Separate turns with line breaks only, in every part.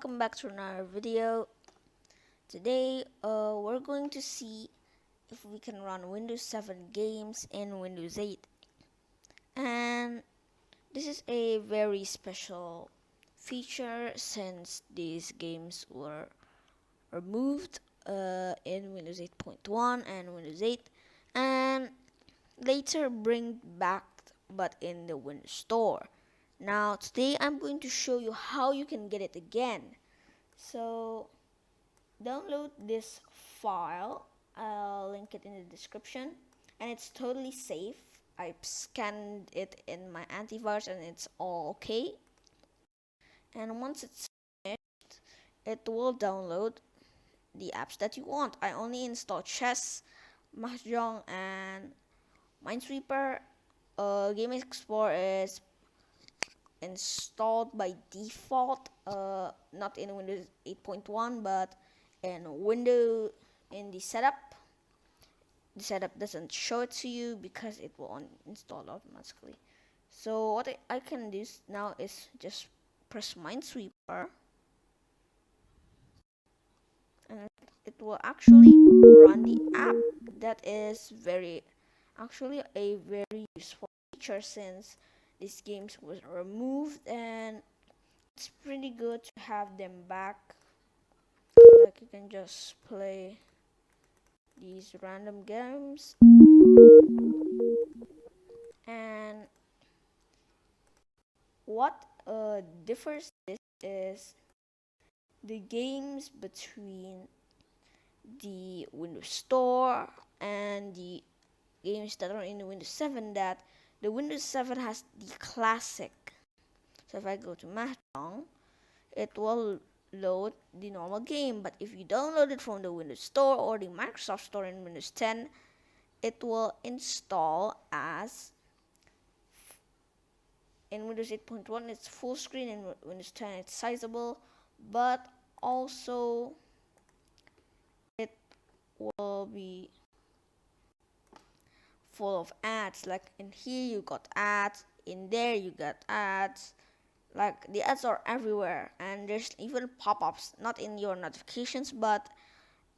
welcome back to another video. Today we're going to see if we can run Windows 7 games in Windows 8, and this is a very special feature since these games were removed in Windows 8.1 and Windows 8 and later bring back but in the Windows Store. Now today I'm going to show you how you can get it again. So download this file. I'll link it in the description, and it's totally safe. I scanned it in my antivirus and it's all okay. And once it's finished, it will download the apps that you want. I only installed Chess, Mahjong, and Minesweeper. Game Explorer is installed by default, not in Windows 8.1 but in the setup. The setup doesn't show it to you because it will install automatically. So what I can do now is just press Minesweeper, and it will actually run the app. That is actually a very useful feature since these games was removed, and it's pretty good to have them back. Like you can just play these random games, and what differs this is the games between the Windows Store and the games that are in the Windows 7, that the Windows 7 has the classic. So if I go to Mahjong, it will load the normal game, but if you download it from the Windows Store or the Microsoft Store in Windows 10, it will install as in Windows 8.1 it's full screen, in Windows 10 it's sizable, but also it will be full of ads. Like in here you got ads, in there you got ads. Like the ads are everywhere, and there's even pop-ups, not in your notifications, but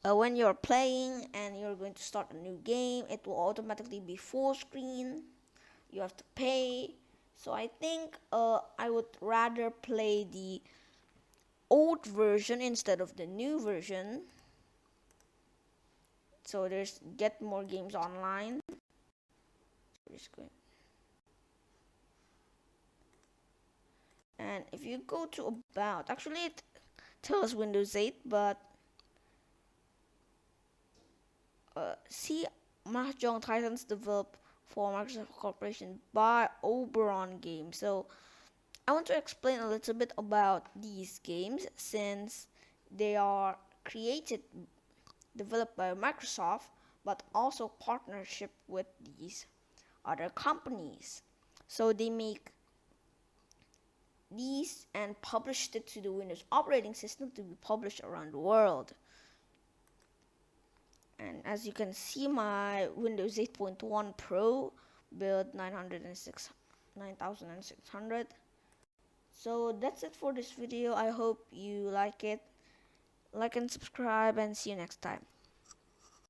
when you're playing and you're going to start a new game, it will automatically be full screen. You have to pay. So I think I would rather play the old version instead of the new version. So there's get more games online. Just going. And if you go to about, actually it tells Windows 8, but see Mahjong Titans developed for Microsoft Corporation by Oberon Games. So I want to explain a little bit about these games since they are developed by Microsoft, but also partnership with these other companies. So they make these and published it to the Windows operating system to be published around the world. And as you can see, my Windows 8.1 Pro build 9600. So that's it for this video. I hope you like it. Like and subscribe, and see you next time.